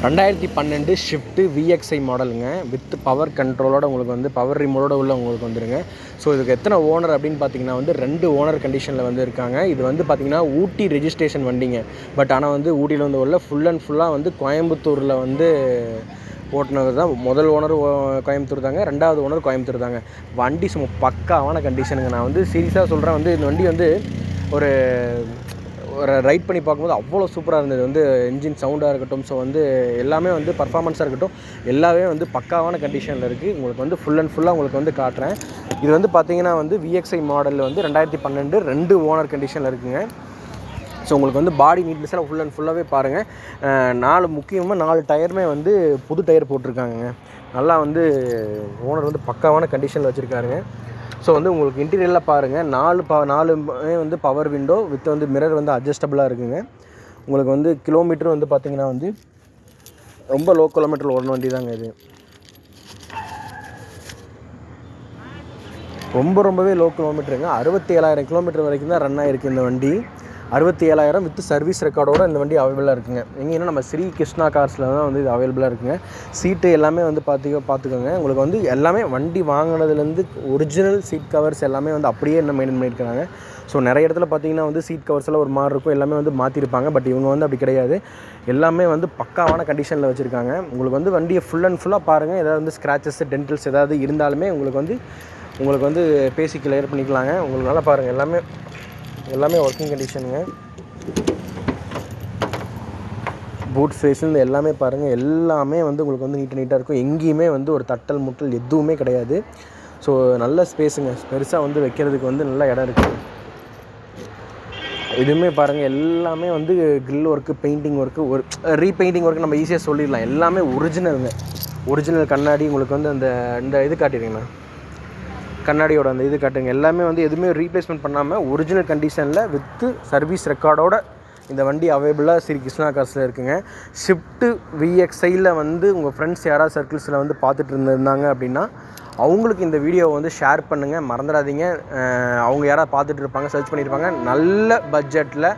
2012 shift VXI மாடலுங்க. With power கண்ட்ரோலோட உங்களுக்கு வந்து பவர் ரிமோட்டோட உள்ள உங்களுக்கு வந்துருங்க. ஸோ இதுக்கு எத்தனை ஓனர் அப்படின்னு பார்த்தீங்கன்னா வந்து 2 ஓனர் கண்டிஷனில் வந்து இருக்காங்க. இது வந்து பார்த்தீங்கன்னா ஊட்டி ரெஜிஸ்ட்ரேஷன் வண்டிங்க. பட் ஆனால் வந்து ஊட்டியில் வந்து உள்ள ஃபுல் அண்ட் ஃபுல்லாக வந்து கோயம்புத்தூரில் வந்து ஓட்டுனது தான். முதல் ஓனர் கோயம்புத்தூர் தாங்க, 2வது ஓனர் கோயம்புத்தூர் தாங்க. வண்டி சும்மா பக்காவான கண்டிஷனுங்க. நான் வந்து சீரியஸாக சொல்கிறேன், வந்து இந்த வண்டி வந்து ஒரு ரைட் பண்ணி பார்க்கும்போது அவ்வளோ சூப்பராக இருந்தது. வந்து இன்ஜின் சவுண்டாக இருக்கட்டும், ஸோ வந்து எல்லாமே வந்து பர்ஃபார்மன்ஸாக இருக்கட்டும், எல்லாமே வந்து பக்காவான கண்டிஷனில் இருக்குது. உங்களுக்கு வந்து ஃபுல் அண்ட் ஃபுல்லாக உங்களுக்கு வந்து காட்டுறேன். இது வந்து பார்த்திங்கன்னா வந்து VXI மாடலில் வந்து 2012 2 ஓனர் கண்டிஷனில் இருக்குதுங்க. ஸோ உங்களுக்கு வந்து பாடி நீட்னஸாக ஃபுல் அண்ட் ஃபுல்லாகவே பாருங்கள். முக்கியமாக 4 டயருமே வந்து புது டயர் போட்டிருக்காங்க. நல்லா வந்து ஓனர் வந்து பக்காவான கண்டிஷனில் வச்சுருக்காருங்க. ஸோ வந்து உங்களுக்கு இன்டீரியரில் பாருங்கள், 4 வந்து பவர் விண்டோ வித் வந்து மிரர் வந்து அட்ஜஸ்டபுளாக இருக்குங்க. உங்களுக்கு வந்து கிலோமீட்டர் வந்து பார்த்திங்கன்னா வந்து ரொம்ப லோ கிலோமீட்டர் ஓடின வண்டி தாங்க இது. ரொம்பவே லோ கிலோமீட்டருங்க. 67,000 கிலோமீட்டர் வரைக்கும் தான் ரன் ஆகிருக்கு இந்த வண்டி. 67,000 வித் சர்வீஸ் ரெக்கார்டோடு இந்த வண்டி அவைலபிளாக இருக்குங்க. எங்கேன்னா நம்ம ஸ்ரீ கிருஷ்ணா கார்ஸில் தான் வந்து இது அவைலபிளாக இருக்குங்க. சீட்டு எல்லாமே வந்து பார்த்துக்கோங்க. உங்களுக்கு வந்து எல்லாமே வண்டி வாங்கினதுலேருந்து ஒரிஜினல் சீட் கவர்ஸ் எல்லாமே வந்து அப்படியே என்ன மெயின்டைன் பண்ணியிருக்காங்க. ஸோ நிறைய இடத்துல பார்த்திங்கன்னா வந்து சீட் கவர்ஸ் எல்லாம் ஒரு மாதிரி இருக்கும், எல்லாமே வந்து மாற்றிருப்பாங்க. பட் இவங்க வந்து அப்படி கிடையாது, எல்லாமே வந்து பக்காவான கண்டிஷனில் வச்சுருக்காங்க. உங்களுக்கு வந்து வண்டியை ஃபுல் அண்ட் ஃபுல்லாக பாருங்கள். ஏதாவது வந்து ஸ்க்ராச்சஸ் டென்டல்ஸ் ஏதாவது இருந்தாலுமே உங்களுக்கு வந்து பேசி கிளியர் பண்ணிக்கலாங்க. உங்களுக்கு நல்லா பாருங்கள், எல்லாமே ஒர்க்கிங் கண்டிஷனுங்க. பூட் ஃபேஸ்லேருந்து எல்லாமே பாருங்கள், எல்லாமே வந்து உங்களுக்கு வந்து நீட்டாக இருக்கும். எங்கேயுமே வந்து ஒரு தட்டல் முட்டல் எதுவுமே கிடையாது. ஸோ நல்ல ஸ்பேஸுங்க, பெருசாக வந்து வைக்கிறதுக்கு வந்து நல்ல இடம் இருக்குது. இதுவுமே பாருங்கள், எல்லாமே வந்து கிரில் ஒர்க்கு, பெயிண்டிங் ஒர்க்கு, ஒரு ரீபெயிண்டிங் ஒர்க்கு நம்ம ஈஸியாக சொல்லிடலாம். எல்லாமே ஒரிஜினலுங்க. ஒரிஜினல் கண்ணாடி உங்களுக்கு வந்து இந்த இது காட்டிடுங்கண்ணா, கண்ணாடியோட அந்த இது காட்டுங்க. எல்லாமே வந்து எதுவுமே ரீப்ளேஸ்மெண்ட் பண்ணாமல் ஒரிஜினல் கண்டிஷனில் வித்து சர்வீஸ் ரெக்கார்டோட இந்த வண்டி அவைலபிளாக ஸ்ரீ கிருஷ்ணா கார்ஸில் இருக்குங்க. ஷிஃப்ட் VXIயில் வந்து உங்கள் ஃப்ரெண்ட்ஸ் யாராவது சர்க்கிள்ஸில் வந்து பார்த்துட்டு இருந்தாங்க அப்படின்னா அவங்களுக்கு இந்த வீடியோவை வந்து ஷேர் பண்ணுங்கள், மறந்துடாதீங்க. அவங்க யாராவது பார்த்துட்டு இருப்பாங்க, சர்ச் பண்ணியிருப்பாங்க. நல்ல பட்ஜெட்டில்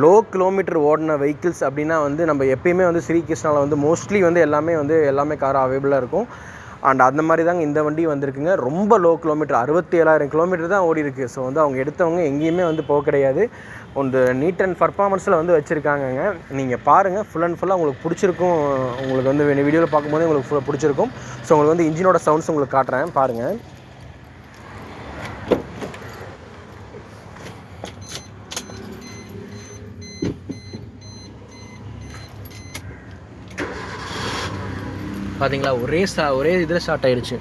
லோ கிலோமீட்டர் ஓடின வெஹிக்கிள்ஸ் அப்படின்னா வந்து நம்ம எப்பயுமே வந்து ஸ்ரீ கிருஷ்ணாவில் வந்து மோஸ்ட்லி வந்து எல்லாமே கார் அவைலபிளாக இருக்கும். அண்ட் அந்த மாதிரி தாங்க இந்த வண்டி வந்திருக்குங்க. ரொம்ப லோ கிலோமீட்டர், 67,000 கிலோமீட்டர் தான் ஓடி இருக்குது. ஸோ வந்து அவங்க எடுத்தவங்க எங்கேயுமே வந்து போக கிடையாது. ಒಂದು நீட் அண்ட் பர்ஃபார்மன்ஸில் வந்து வச்சுருக்காங்கங்க. நீங்கள் பாருங்கள், ஃபுல் அண்ட் ஃபுல்லாக உங்களுக்கு பிடிச்சிருக்கும். உங்களுக்கு வந்து வீடியோவில் பார்க்கும்போது உங்களுக்கு பிடிச்சிருக்கும். ஸோ உங்களுக்கு வந்து இன்ஜினோட சவுண்ட்ஸ் உங்களுக்கு காட்டுறேன் பாருங்கள். பார்த்தீங்களா, ஒரே இதில் ஸ்டார்ட் ஆயிடுச்சு.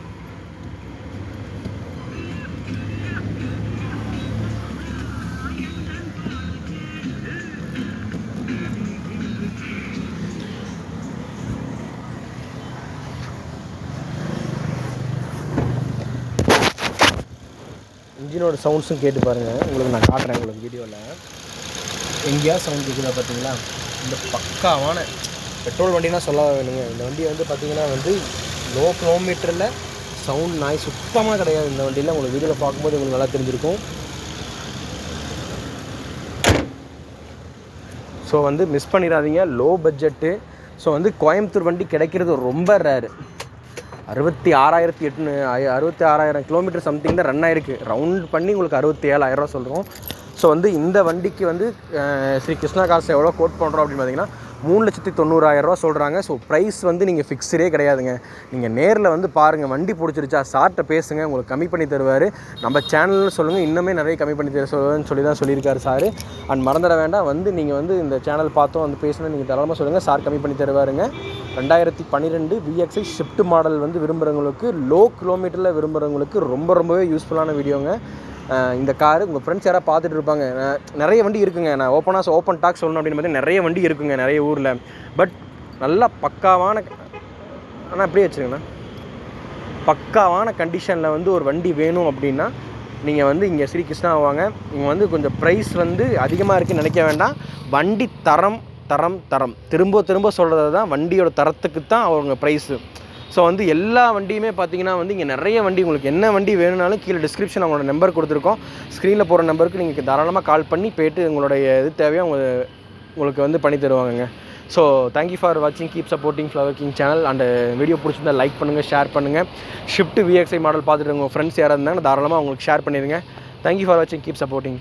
இன்ஜினோட சவுண்ட்ஸும் கேட்டு பாருங்கள். உங்களுக்கு நான் காட்டுறேன். உங்களுக்கு வீடியோவில் எங்கேயா சவுண்ட் கேட்குதா பார்த்தீங்களா? இந்த பக்காவான பெட்ரோல் வண்டினா சொல்ல வேணுங்க. இந்த வண்டி வந்து பார்த்திங்கன்னா வந்து லோ கிலோமீட்டரில் சவுண்ட் நாய் சுத்தமாக கிடையாது இந்த வண்டியில். உங்களுக்கு வீடியோவில் பார்க்கும்போது உங்களுக்கு நல்லா தெரிஞ்சிருக்கும். ஸோ வந்து மிஸ் பண்ணிடாதீங்க, லோ பட்ஜெட்டு. ஸோ வந்து கோயம்புத்தூர் வண்டி கிடைக்கிறது ரொம்ப ரேரு. 66,000 கிலோமீட்டர் சம்திங் தான் ரன் ஆகிருக்கு. ரவுண்ட் பண்ணி உங்களுக்கு 67,000 சொல்கிறோம். ஸோ வந்து இந்த வண்டிக்கு வந்து ஸ்ரீ கிருஷ்ணா கார்ஸ் எவ்வளோ கோட் பண்ணுறோம் அப்படின்னு பார்த்தீங்கன்னா 3,90,000 சொல்கிறாங்க. ஸோ ப்ரைஸ் வந்து நீங்கள் ஃபிக்ஸ்டே கிடையாதுங்க. நீங்கள் நேரில் வந்து பாருங்கள், வண்டி பிடிச்சிருச்சா சார்கிட்ட பேசுங்க, உங்களுக்கு கம்மி பண்ணி தருவார். நம்ம சேனலில் சொல்லுங்கள், இன்னுமே நிறைய கம்மி பண்ணி தர சொல்லி தான் சொல்லியிருக்காரு சார். அண்ட் மறந்துட வேண்டாம், வந்து நீங்கள் வந்து இந்த சேனல் பார்த்தோம் வந்து பேசுனா நீங்கள் தாராளமாக சொல்லுங்கள், சார் கம்மி பண்ணி தருவாருங்க. 2012 VXI ஷிஃப்ட் மாடல் வந்து விரும்புகிறவங்களுக்கு, லோ கிலோமீட்டரில் விரும்புகிறவங்களுக்கு ரொம்பவே யூஸ்ஃபுல்லான வீடியோங்க. இந்த காரு உங்கள் ஃப்ரெண்ட்ஸ் யாராவது பார்த்துட்டு இருப்பாங்க. நிறைய வண்டி இருக்குங்க. நான் ஓப்பன் டாக் சொல்லணும் அப்படின்னு பார்த்தீங்கன்னா நிறைய வண்டி இருக்குங்க நிறைய ஊரில். பட் நல்லா பக்காவான, ஆனால் அப்படியே வச்சுருங்கண்ணா, பக்காவான கண்டிஷனில் வந்து ஒரு வண்டி வேணும் அப்படின்னா நீங்கள் வந்து இங்கே ஸ்ரீ கிருஷ்ணா வாங்க. இங்கே வந்து கொஞ்சம் ப்ரைஸ் வந்து அதிகமாக இருக்குதுன்னு நினைக்க வேண்டாம். வண்டி தரம் திரும்ப சொல்கிறது தான், வண்டியோட தரத்துக்கு தான் அவங்க ப்ரைஸு. ஸோ வந்து எல்லா வண்டியுமே பார்த்தீங்கன்னா வந்து இங்கே நிறைய வண்டி, உங்களுக்கு என்ன வண்டி வேணும்னாலும் கீழே டிஸ்கிரிப்ஷன் அவங்களோட நம்பர் கொடுத்துருக்கோம். ஸ்க்ரீனில் போகிற நம்பருக்கு நீங்கள் தாராளமாக கால் பண்ணி போய்ட்டு உங்களுடைய இது தேவையாக உங்களுக்கு வந்து பண்ணி தருவாங்கங்க. ஸோ தேங்க்யூ ஃபார் வாட்சிங், keep supporting flower king channel. And video பிடிச்சிருந்தா லைக் பண்ணுங்கள், ஷேர் பண்ணுங்கள். ஷிஃப்ட் VXI மாடல் பார்த்துட்டு உங்கள் ஃப்ரெண்ட்ஸ் யாராவது இருந்தாங்கன்னா தாராளமாக அவங்களுக்கு ஷேர் பண்ணிடுங்க. தேங்க்யூ ஃபார் வாட்சிங், கீப் சப்போர்ட்டிங்.